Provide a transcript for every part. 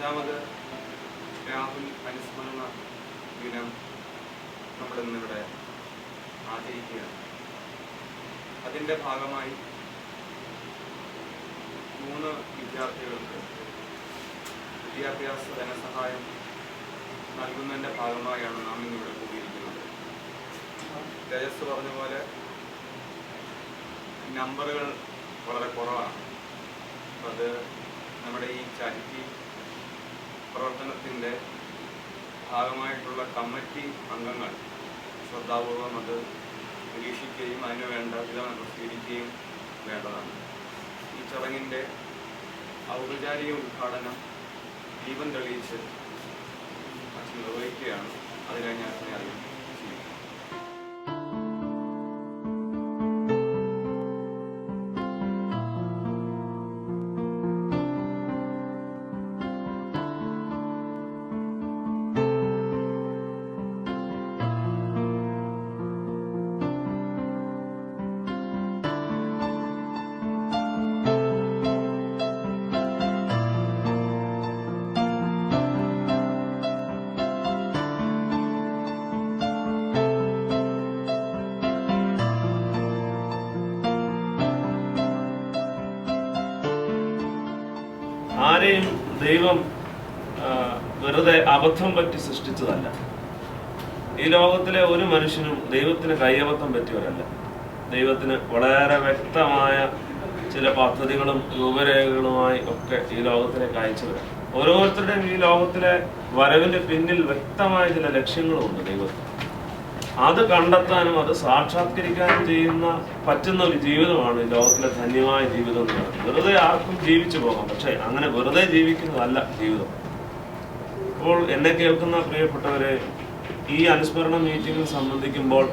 അഞ്ചാമത് രാഹുൽ അനുസ്മരണ ദിനം നമ്മൾ ഇന്നിവിടെ ആചരിക്കുകയാണ്. അതിൻ്റെ ഭാഗമായി 3 വിദ്യാർത്ഥികൾക്ക് വിദ്യാഭ്യാസ ധനസഹായം നൽകുന്നതിൻ്റെ ഭാഗമായാണ് നാം ഇന്നിവിടെ കൂടിയിരിക്കുന്നത്. തേജസ് പറഞ്ഞ പോലെ നമ്പറുകൾ വളരെ കുറവാണ്. അത് നമ്മുടെ ഈ ചാരിറ്റി പ്രവർത്തനത്തിൻ്റെ ഭാഗമായിട്ടുള്ള കമ്മിറ്റി അംഗങ്ങൾ ശ്രദ്ധാപൂർവം അത് നിരീക്ഷിക്കുകയും അതിന് വേണ്ട വിധം സ്വീകരിക്കുകയും വേണ്ടതാണ്. ഈ ചടങ്ങിൻ്റെ ഔപചാരിക ഉദ്ഘാടനം ദീപം തെളിയിച്ച് അച്ഛൻ നിർവഹിക്കുകയാണ്. അതിനായി ഞാൻ അച്ഛനെ അറിയിക്കും. ആരെയും ദൈവം വെറുതെ അബദ്ധം പറ്റി സൃഷ്ടിച്ചതല്ല. ഈ ലോകത്തിലെ ഒരു മനുഷ്യനും ദൈവത്തിന് കയ്യബദ്ധം പറ്റിയവരല്ല. ദൈവത്തിന് വളരെ വ്യക്തമായ ചില പദ്ധതികളും രൂപരേഖകളുമായി ഒക്കെ ഈ ലോകത്തിലേക്ക് അയച്ചവരാണ്. ഓരോരുത്തരുടെയും ഈ ലോകത്തിലെ വരവിന്റെ പിന്നിൽ വ്യക്തമായ ചില ലക്ഷ്യങ്ങളുമുണ്ട് ദൈവത്തിന്. അത് കണ്ടെത്താനും അത് സാക്ഷാത്കരിക്കാനും പറ്റുന്ന ഒരു ജീവിതമാണ് ഈ ലോകത്തിലെ ധന്യമായ ജീവിതം എന്ന് പറയുന്നത്. വെറുതെ ആർക്കും ജീവിച്ചു പോകാം, പക്ഷെ അങ്ങനെ വെറുതെ ജീവിക്കുന്നതല്ല ജീവിതം. അപ്പോൾ എന്നെ കേൾക്കുന്ന പ്രിയപ്പെട്ടവരെ, ഈ അനുസ്മരണ മീറ്റിംഗിൽ സംബന്ധിക്കുമ്പോൾ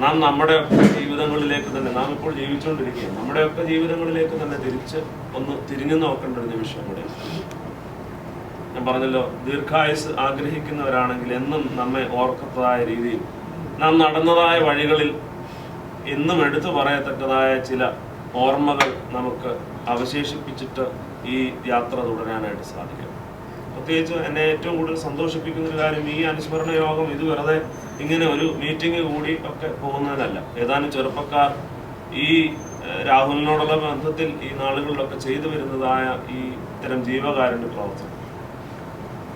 നാം നമ്മുടെയൊക്കെ ജീവിതങ്ങളിലേക്ക് തന്നെ, നാം ഇപ്പോൾ ജീവിച്ചുകൊണ്ടിരിക്കുകയാണ്, നമ്മുടെയൊക്കെ ജീവിതങ്ങളിലേക്ക് തന്നെ തിരിഞ്ഞു നോക്കേണ്ട ഒരു നിമിഷം കൂടെ. ഞാൻ പറഞ്ഞല്ലോ, ദീർഘായുസ് ആഗ്രഹിക്കുന്നവരാണെങ്കിൽ എന്നും നമ്മെ ഓർക്കത്തതായ രീതിയിൽ നാം നടന്നതായ വഴികളിൽ എന്നും എടുത്തു പറയത്തക്കതായ ചില ഓർമ്മകൾ നമുക്ക് അവശേഷിപ്പിച്ചിട്ട് ഈ യാത്ര തുടരാനായിട്ട് സാധിക്കും. പ്രത്യേകിച്ച് എന്നെ ഏറ്റവും കൂടുതൽ സന്തോഷിപ്പിക്കുന്ന ഒരു കാര്യം, ഈ അനുസ്മരണ യോഗം ഇത് വെറുതെ ഇങ്ങനെ ഒരു മീറ്റിംഗ് കൂടി ഒക്കെ പോകുന്നതിനല്ല. ഏതാനും ചെറുപ്പക്കാർ ഈ രാഹുലിനോടുള്ള ബന്ധത്തിൽ ഈ നാളുകളിലൊക്കെ ചെയ്തു വരുന്നതായ ഈ ഇത്തരം ജീവകാരുണ്യ പ്രവർത്തനം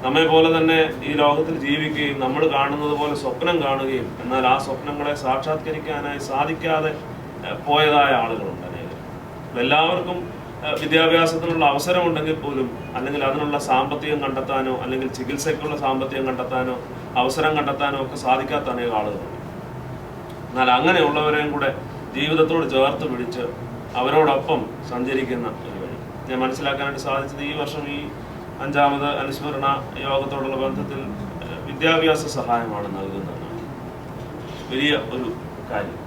നമ്മെ പോലെ തന്നെ ഈ ലോകത്തിൽ ജീവിക്കുകയും നമ്മൾ കാണുന്നത് പോലെ സ്വപ്നം കാണുകയും എന്നാൽ ആ സ്വപ്നങ്ങളെ സാക്ഷാത്കരിക്കാനായി സാധിക്കാതെ പോയതായ ആളുകളുണ്ട് അനേകം. എല്ലാവർക്കും വിദ്യാഭ്യാസത്തിനുള്ള അവസരമുണ്ടെങ്കിൽ പോലും, അല്ലെങ്കിൽ അതിനുള്ള സാമ്പത്തികം കണ്ടെത്താനോ അല്ലെങ്കിൽ ചികിത്സയ്ക്കുള്ള സാമ്പത്തികം കണ്ടെത്താനോ അവസരം കണ്ടെത്താനോ ഒക്കെ സാധിക്കാത്ത അനേക ആളുകളുണ്ട്. എന്നാൽ അങ്ങനെയുള്ളവരെയും കൂടെ ജീവിതത്തോട് ചേർത്ത് പിടിച്ച് അവരോടൊപ്പം സഞ്ചരിക്കുന്ന ഒരു വഴി ഞാൻ മനസ്സിലാക്കാനായിട്ട് സാധിച്ചത് ഈ വർഷം ഈ 5ാമത് അനുസ്മരണ യോഗത്തോടുള്ള ബന്ധത്തിൽ വിദ്യാഭ്യാസ സഹായമാണ് നൽകുന്നതെന്നാണ്. വലിയ ഒരു കാര്യം.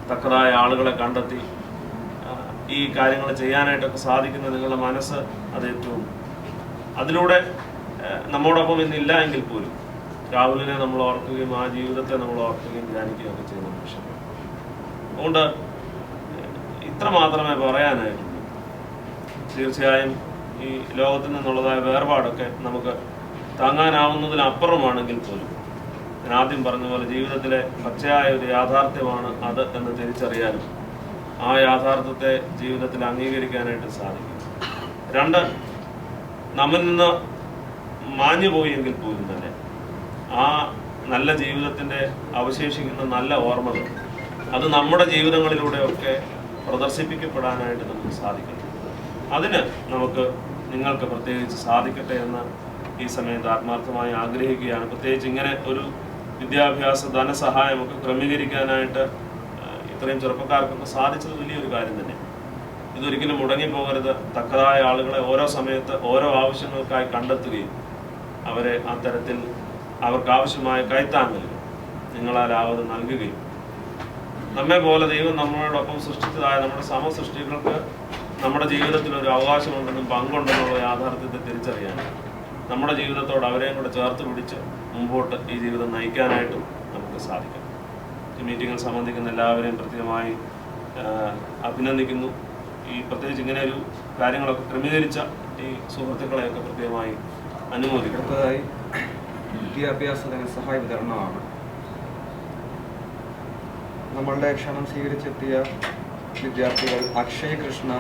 തക്കതായ ആളുകളെ കണ്ടെത്തി ഈ കാര്യങ്ങൾ ചെയ്യാനായിട്ടൊക്കെ സാധിക്കുന്ന നിങ്ങളുടെ മനസ്സ് അത് ഏറ്റവും, അതിലൂടെ നമ്മോടൊപ്പം ഇന്നില്ല എങ്കിൽ പോലും രാഹുലിനെ നമ്മൾ ഓർക്കുകയും ആ ജീവിതത്തെ നമ്മൾ ഓർക്കുകയും ധ്യാനിക്കുകയും ഒക്കെ ചെയ്യുന്ന നിമിഷം. അതുകൊണ്ട് ഇത്ര മാത്രമേ പറയാനായിട്ടുള്ളൂ. തീർച്ചയായും ഈ ലോകത്തിൽ നിന്നുള്ളതായ വേർപാടൊക്കെ നമുക്ക് താങ്ങാനാവുന്നതിനപ്പുറമാണെങ്കിൽ പോലും ഞാൻ ആദ്യം പറഞ്ഞ പോലെ ജീവിതത്തിലെ പച്ചയായ ഒരു യാഥാർത്ഥ്യമാണ് അത് എന്ന് തിരിച്ചറിയാനും ആ യാഥാർത്ഥ്യത്തെ ജീവിതത്തിൽ അംഗീകരിക്കാനായിട്ട് സാധിക്കും. 2, നമ്മിൽ നിന്ന് മാഞ്ഞു പോയെങ്കിൽ പോലും തന്നെ ആ നല്ല ജീവിതത്തിൻ്റെ അവശേഷിക്കുന്ന നല്ല ഓർമ്മകൾ അത് നമ്മുടെ ജീവിതങ്ങളിലൂടെയൊക്കെ പ്രദർശിപ്പിക്കപ്പെടാനായിട്ട് നമുക്ക് സാധിക്കണം. അതിന് നിങ്ങൾക്ക് പ്രത്യേകിച്ച് സാധിക്കട്ടെ എന്ന് ഈ സമയത്ത് ആത്മാർത്ഥമായി ആഗ്രഹിക്കുകയാണ്. പ്രത്യേകിച്ച് ഇങ്ങനെ ഒരു വിദ്യാഭ്യാസ ധനസഹായമൊക്കെ ക്രമീകരിക്കാനായിട്ട് ഇത്രയും ചെറുപ്പക്കാർക്കൊക്കെ സാധിച്ചത് വലിയൊരു കാര്യം തന്നെ. ഇതൊരിക്കലും മുടങ്ങിപ്പോകരുത്. തക്കതായ ആളുകളെ ഓരോ സമയത്ത് ഓരോ ആവശ്യങ്ങൾക്കായി കണ്ടെത്തുകയും അവരെ ആ തരത്തിൽ അവർക്കാവശ്യമായ കൈത്താങ്ങലുകൾ നിങ്ങളാലാവത് നൽകുകയും നമ്മെ പോലെ ദൈവം നമ്മളോടൊപ്പം സൃഷ്ടിച്ചതായ നമ്മുടെ സമസൃഷ്ടികൾക്ക് നമ്മുടെ ജീവിതത്തിൽ ഒരു അവകാശമുണ്ടെന്നും പങ്കുണ്ടെന്നുള്ള യാഥാർത്ഥ്യത്തെ തിരിച്ചറിയാൻ നമ്മുടെ ജീവിതത്തോട് അവരെയും കൂടെ ചേർത്ത് പിടിച്ച് മുമ്പോട്ട് ഈ ജീവിതം നയിക്കാനായിട്ടും നമുക്ക് സാധിക്കും. ഈ മീറ്റിങ്ങിൽ സംബന്ധിക്കുന്ന എല്ലാവരെയും പ്രത്യേകമായി അഭിനന്ദിക്കുന്നു. ഈ പ്രത്യേകിച്ച് ഇങ്ങനെ ഒരു കാര്യങ്ങളൊക്കെ ക്രമീകരിച്ച ഈ സുഹൃത്തുക്കളെയൊക്കെ കൃത്യമായി അനുമോദിക്കും. അടുത്തതായി വിദ്യാഭ്യാസ ധനസഹായ വിതരണമാണ്. നമ്മളുടെ ക്ഷണം സ്വീകരിച്ചെത്തിയ വിദ്യാർത്ഥികൾ അക്ഷയ് കൃഷ്ണ,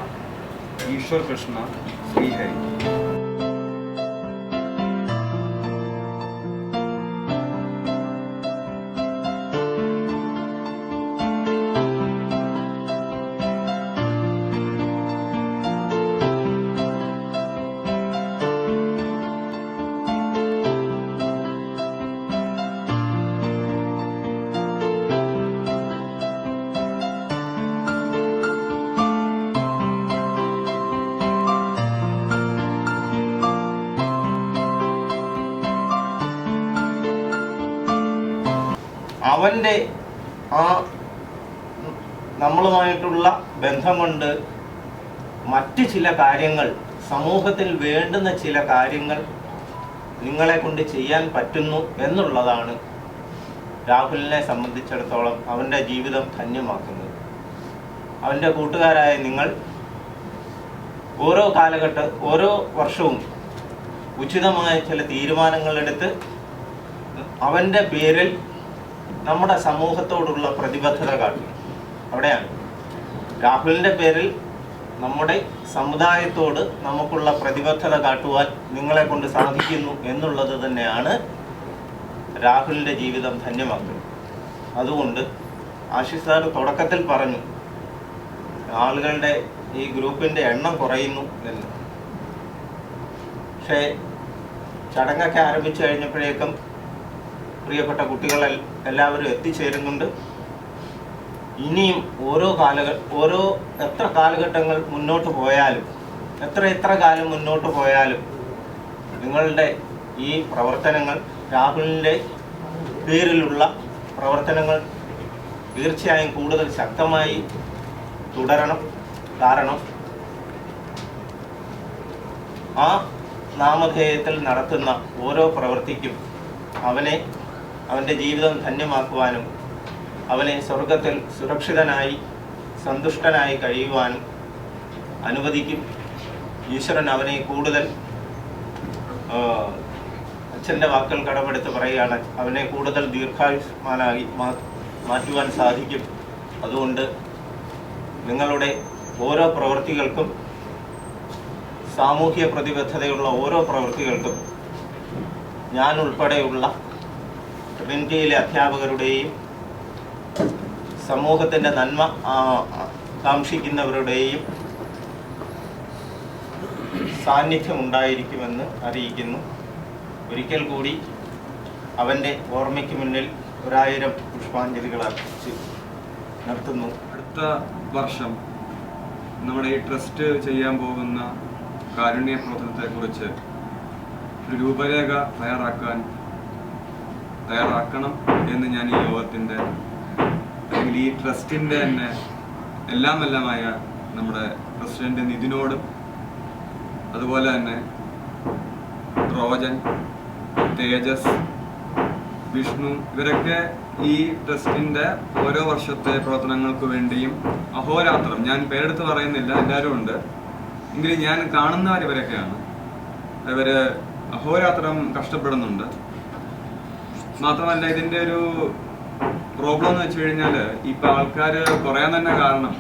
ഈശ്വർ കൃഷ്ണ, ശ്രീഹരി. അവൻ്റെ ആ നമ്മളുമായിട്ടുള്ള ബന്ധം കൊണ്ട് മറ്റ് ചില കാര്യങ്ങൾ, സമൂഹത്തിൽ വേണ്ടുന്ന ചില കാര്യങ്ങൾ നിങ്ങളെ കൊണ്ട് ചെയ്യാൻ പറ്റുന്നു എന്നുള്ളതാണ് രാഹുലിനെ സംബന്ധിച്ചിടത്തോളം അവൻ്റെ ജീവിതം ധന്യമാക്കുന്നത്. അവൻ്റെ കൂട്ടുകാരായ നിങ്ങൾ ഓരോ വർഷവും ഉചിതമായ ചില തീരുമാനങ്ങളെടുത്ത് അവൻ്റെ പേരിൽ നമ്മുടെ സമൂഹത്തോടുള്ള പ്രതിബദ്ധത കാട്ടും. അവിടെയാണ് രാഹുലിൻ്റെ പേരിൽ നമ്മുടെ സമുദായത്തോട് നമുക്കുള്ള പ്രതിബദ്ധത കാട്ടുവാൻ നിങ്ങളെ കൊണ്ട് സാധിക്കുന്നു എന്നുള്ളത് തന്നെയാണ് രാഹുലിൻ്റെ ജീവിതം ധന്യമാക്കുന്നത്. അതുകൊണ്ട് ആശിഷ് സാർ തുടക്കത്തിൽ പറഞ്ഞു ആളുകളുടെ ഈ ഗ്രൂപ്പിൻ്റെ എണ്ണം കുറയുന്നു എന്ന്. പക്ഷേ ചടങ്ങൊക്കെ ആരംഭിച്ചു കഴിഞ്ഞപ്പോഴേക്കും പ്രിയപ്പെട്ട കുട്ടികൾ എല്ലാവരും എത്തിച്ചേരുന്നുണ്ട്. ഇനിയും എത്ര കാലഘട്ടങ്ങൾ മുന്നോട്ട് പോയാലും, എത്ര കാലം മുന്നോട്ട് പോയാലും നിങ്ങളുടെ ഈ പ്രവർത്തനങ്ങൾ, രാഹുലിൻ്റെ പേരിലുള്ള പ്രവർത്തനങ്ങൾ തീർച്ചയായും കൂടുതൽ ശക്തമായി തുടരണം. കാരണം ആ നാമധേയത്തിൽ നടത്തുന്ന ഓരോ പ്രവൃത്തിക്കും അവൻ്റെ ജീവിതം ധന്യമാക്കുവാനും അവനെ സ്വർഗത്തിൽ സുരക്ഷിതനായി സന്തുഷ്ടനായി കഴിയുവാനും അനുവദിക്കും. ഈശ്വരൻ അവനെ കൂടുതൽ, അച്ഛൻ്റെ വാക്കുകൾ കടമെടുത്ത് പറയുകയാണ്, അവനെ കൂടുതൽ ദീർഘായുഷ്മാനായി മാറ്റുവാൻ സാധിക്കും. അതുകൊണ്ട് നിങ്ങളുടെ ഓരോ പ്രവൃത്തികൾക്കും, സാമൂഹ്യ പ്രതിബദ്ധതയുള്ള ഓരോ പ്രവൃത്തികൾക്കും ഞാൻ ഉൾപ്പെടെയുള്ള ട്രിനിറ്റിയിലെ അധ്യാപകരുടെയും സമൂഹത്തിൻ്റെ നന്മ കാംക്ഷിക്കുന്നവരുടെയും സാന്നിധ്യം ഉണ്ടായിരിക്കുമെന്ന് അറിയിക്കുന്നു. ഒരിക്കൽ കൂടി അവൻ്റെ ഓർമ്മയ്ക്ക് മുന്നിൽ 1000 പുഷ്പാഞ്ജലികൾ അർപ്പിച്ച് നിർത്തുന്നു. അടുത്ത വർഷം നമ്മുടെ ഈ ട്രസ്റ്റ് ചെയ്യാൻ പോകുന്ന കാരുണ്യ പ്രവർത്തനത്തെക്കുറിച്ച് ഒരു രൂപരേഖ തയ്യാറാക്കണം എന്ന് ഞാൻ ഈ യോഗത്തിൻ്റെ അല്ലെങ്കിൽ ഈ ട്രസ്റ്റിൻ്റെ തന്നെ എല്ലാമായ നമ്മുടെ പ്രസിഡന്റ് നിതിനോടും അതുപോലെ തന്നെ റോജൻ, തേജസ്, വിഷ്ണു ഇവരൊക്കെ ഈ ട്രസ്റ്റിൻ്റെ ഓരോ വർഷത്തെ പ്രവർത്തനങ്ങൾക്ക് വേണ്ടിയും അഹോരാത്രം, ഞാൻ പേരെടുത്ത് പറയുന്നില്ല, എല്ലാവരും ഉണ്ട് എങ്കിലും ഞാൻ കാണുന്നവർ ഇവരൊക്കെയാണ്. ഇവർ അഹോരാത്രം കഷ്ടപ്പെടുന്നുണ്ട്. മാത്രമല്ല ഇതിൻ്റെ ഒരു പ്രോബ്ലം എന്ന് വെച്ച് കഴിഞ്ഞാൽ ഇപ്പം ആൾക്കാർ കുറയാൻ തന്നെ കാരണം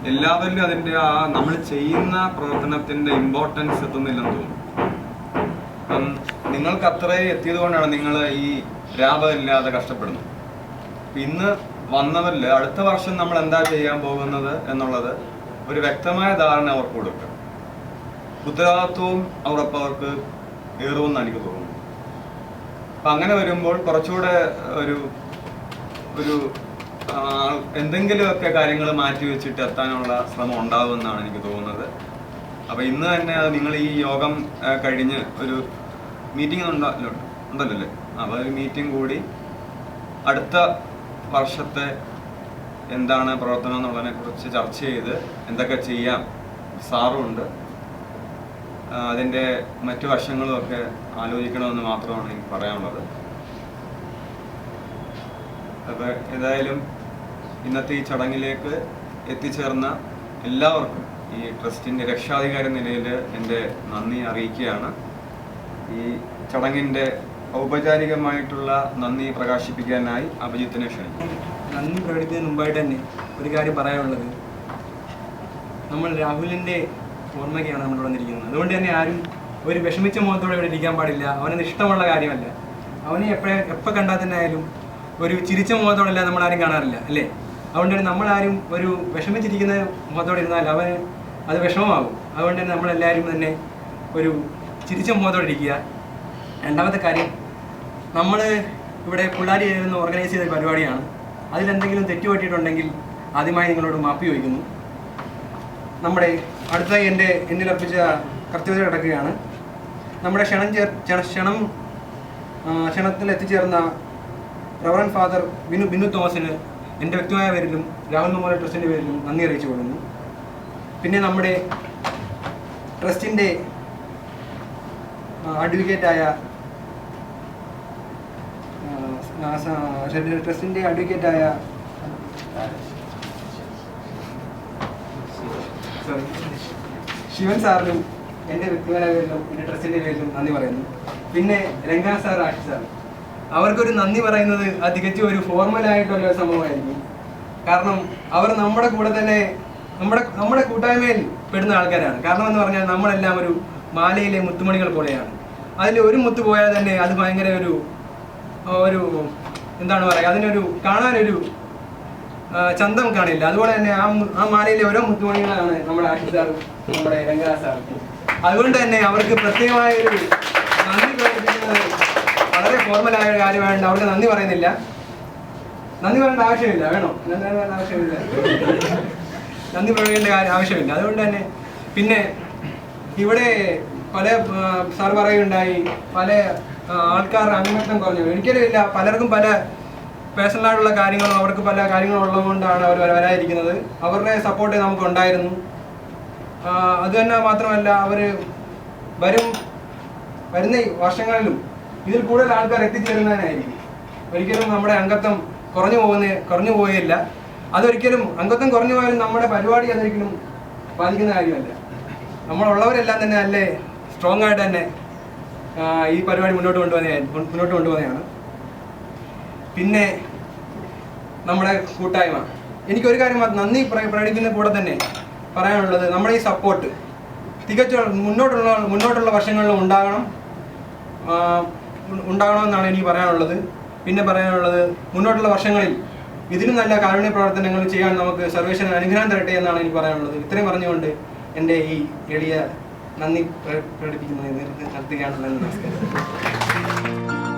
എല്ലാവരിലും അതിൻ്റെ നമ്മൾ ചെയ്യുന്ന പ്രവർത്തനത്തിൻ്റെ ഇമ്പോർട്ടൻസ് എത്തുന്നില്ലെന്ന് തോന്നുന്നു. അപ്പം നിങ്ങൾക്ക് അത്രയും എത്തിയത് കൊണ്ടാണ് നിങ്ങൾ ഈ രാപമില്ലാതെ കഷ്ടപ്പെടുന്നത്. ഇന്ന് വന്നവരിൽ അടുത്ത വർഷം നമ്മൾ എന്താ ചെയ്യാൻ പോകുന്നത് എന്നുള്ളത് ഒരു വ്യക്തമായ ധാരണ അവർക്ക് കൊടുക്കുക. ഉത്തരവാദിത്വവും അവർക്ക് ഏറുമെന്ന് എനിക്ക് തോന്നുന്നു. അപ്പം അങ്ങനെ വരുമ്പോൾ കുറച്ചുകൂടെ ഒരു എന്തെങ്കിലുമൊക്കെ കാര്യങ്ങൾ മാറ്റി വെച്ചിട്ട് എത്താനുള്ള ശ്രമം ഉണ്ടാകുമെന്നാണ് എനിക്ക് തോന്നുന്നത്. അപ്പോൾ ഇന്ന് തന്നെ നിങ്ങൾ ഈ യോഗം കഴിഞ്ഞ് ഒരു മീറ്റിംഗ് ഉണ്ടല്ലോ, അപ്പോൾ ഒരു മീറ്റിംഗ് കൂടി അടുത്ത വർഷത്തെ എന്താണ് പ്രവർത്തനം എന്നുള്ളതിനെ കുറിച്ച് ചർച്ച ചെയ്ത് എന്തൊക്കെ ചെയ്യാം, സാറുണ്ട്, അതിൻ്റെ മറ്റു വശങ്ങളുമൊക്കെ ആലോചിക്കണമെന്ന് മാത്രമാണ് എനിക്ക് പറയാനുള്ളത്. അപ്പോൾ ഏതായാലും ഇന്നത്തെ ഈ ചടങ്ങിലേക്ക് എത്തിച്ചേർന്ന എല്ലാവർക്കും ഈ ട്രസ്റ്റിൻ്റെ രക്ഷാധികാരി നിലയിൽ എൻ്റെ നന്ദി അറിയിക്കുകയാണ്. ഈ ചടങ്ങിൻ്റെ ഔപചാരികമായിട്ടുള്ള നന്ദി പ്രകാശിപ്പിക്കാനായി അഭിജിത്തിനെ ക്ഷണിക്കും. നന്ദി പ്രകടിപ്പിക്കുന്നതിന് മുമ്പായിട്ട് തന്നെ ഒരു കാര്യം പറയാനുള്ളത്, നമ്മൾ രാഹുലിൻ്റെ ഓർമ്മയ്ക്കാണ് നമ്മൾ വന്നിരിക്കുന്നത്. അതുകൊണ്ട് തന്നെ ആരും ഒരു വിഷമിച്ച മുഖത്തോടെ ഇവിടെ ഇരിക്കാൻ പാടില്ല. അവനത് ഇഷ്ടമുള്ള കാര്യമല്ല. അവനെ എപ്പോൾ കണ്ടാൽ തന്നെ ആയാലും ഒരു ചിരിച്ച മുഖത്തോടെയല്ല നമ്മളാരും കാണാറില്ല, അല്ലേ? അതുകൊണ്ട് തന്നെ നമ്മളാരും ഒരു വിഷമിച്ചിരിക്കുന്ന മുഖത്തോടെ ഇരുന്നാൽ അവന് അത് വിഷമമാകും. അതുകൊണ്ട് തന്നെ നമ്മളെല്ലാവരും തന്നെ ഒരു ചിരിച്ച മുഖത്തോടെ ഇരിക്കുക. രണ്ടാമത്തെ കാര്യം, നമ്മൾ ഇവിടെ പിള്ളേരി എന്ന് ഓർഗനൈസ് ചെയ്ത പരിപാടിയാണ്. അതിലെന്തെങ്കിലും തെറ്റുപറ്റിയിട്ടുണ്ടെങ്കിൽ ആദ്യമായി നിങ്ങളോട് മാപ്പി ചോദിക്കുന്നു. നമ്മുടെ അടുത്തായി എന്നിൽ അർപ്പിച്ച കർത്തവ്യത കിടക്കുകയാണ്. നമ്മുടെ ക്ഷണത്തിൽ എത്തിച്ചേർന്ന റവറൻ ഫാദർ ബിനു തോമസിന് എൻ്റെ വ്യക്തിമായ പേരിലും രാഹുൽ മെമ്മോറിയൽ ട്രസ്റ്റിൻ്റെ പേരിലും നന്ദി അറിയിച്ചു കൊള്ളുന്നു. പിന്നെ നമ്മുടെ ട്രസ്റ്റിൻ്റെ അഡ്വക്കേറ്റായ ശിവൻ സാറിനും എൻ്റെ വ്യക്തിപരമായ പേരിലും എൻ്റെ ട്രസ്റ്റിൻ്റെ പേരിലും നന്ദി പറയുന്നു. പിന്നെ രംഗാ സാർ, ആഷിഷ് സാർ, അവർക്കൊരു നന്ദി പറയുന്നത് അത് തികച്ചും ഒരു ഫോർമലായിട്ടുള്ള സംഭവമായിരിക്കും. കാരണം അവർ നമ്മുടെ കൂടെ തന്നെ നമ്മുടെ കൂട്ടായ്മയിൽ പെടുന്ന ആൾക്കാരാണ്. കാരണം എന്ന് പറഞ്ഞാൽ നമ്മളെല്ലാം ഒരു മാലയിലെ മുത്തുമണികൾ പോലെയാണ്. അതിൽ ഒരു മുത്ത് പോയാൽ തന്നെ അത് ഭയങ്കര ഒരു എന്താണ് പറയുക, അതിനൊരു കാണാനൊരു ചന്തം കാണില്ല. അതുപോലെ തന്നെ ആ മാലയിലെ ഓരോ മുത്തുമണികളാണ് നമ്മുടെ ആഷിഷ് സാറും നമ്മുടെ രംഗാ സാറും. അതുകൊണ്ട് തന്നെ അവർക്ക് പ്രത്യേകമായൊരു നന്ദി പ്രകടിപ്പിക്കുന്നത് വളരെ ഫോർമലായ ഒരു കാര്യമായതുകൊണ്ട് അവർക്ക് നന്ദി പറയുന്നില്ല. നന്ദി പറയേണ്ട ആവശ്യമില്ല. വേണോ? നന്ദി പറയേണ്ട ആവശ്യമില്ല. നന്ദി പറയേണ്ട ആവശ്യമില്ല. അതുകൊണ്ട് തന്നെ പിന്നെ ഇവിടെ പല സാർ പറയുകയുണ്ടായി, പല ആൾക്കാരുടെ അംഗത്വം കുറഞ്ഞു. ഒരിക്കലും ഇല്ല. പലർക്കും പല പേഴ്സണലായിട്ടുള്ള കാര്യങ്ങളും അവർക്ക് പല കാര്യങ്ങളും ഉള്ളതുകൊണ്ടാണ് അവർ വരാതിരിക്കുന്നത്. അവരുടെ സപ്പോർട്ട് നമുക്കുണ്ടായിരുന്നു. അത് തന്നെ മാത്രമല്ല, അവർ വരുന്ന വർഷങ്ങളിലും ഇതിൽ കൂടുതൽ ആൾക്കാർ എത്തിച്ചേരുന്നതിനായിരിക്കും. ഒരിക്കലും നമ്മുടെ അംഗത്വം കുറഞ്ഞു പോയില്ല. അതൊരിക്കലും അംഗത്വം കുറഞ്ഞു പോയാലും നമ്മുടെ പരിപാടി അതൊരിക്കലും ബാധിക്കുന്ന കാര്യമല്ല. നമ്മളുള്ളവരെല്ലാം തന്നെ നല്ല സ്ട്രോങ് ആയിട്ട് തന്നെ ഈ പരിപാടി മുന്നോട്ട് കൊണ്ടുപോകുന്നതാണ്. പിന്നെ നമ്മുടെ കൂട്ടായ്മ, എനിക്കൊരു കാര്യം നന്ദി പ്രകടിപ്പിക്കുന്ന കൂടെ തന്നെ പറയാനുള്ളത്, നമ്മുടെ ഈ സപ്പോർട്ട് തികച്ചും മുന്നോട്ടുള്ള വർഷങ്ങളിലും ഉണ്ടാകണമെന്നാണ് എനിക്ക് പറയാനുള്ളത്. പിന്നെ പറയാനുള്ളത്, മുന്നോട്ടുള്ള വർഷങ്ങളിൽ ഇതിനും നല്ല കാരുണ്യ പ്രവർത്തനങ്ങൾ ചെയ്യാൻ നമുക്ക് സർവേശ്വരൻ അനുഗ്രഹം തരട്ടെ എന്നാണ് എനിക്ക് പറയാനുള്ളത്. ഇത്രയും പറഞ്ഞുകൊണ്ട് എൻ്റെ ഈ എളിയ നന്ദി പ്രകടിപ്പിക്കുന്നത് നിർത്തുകയാണ്. നന്ദി, നമസ്കാരം.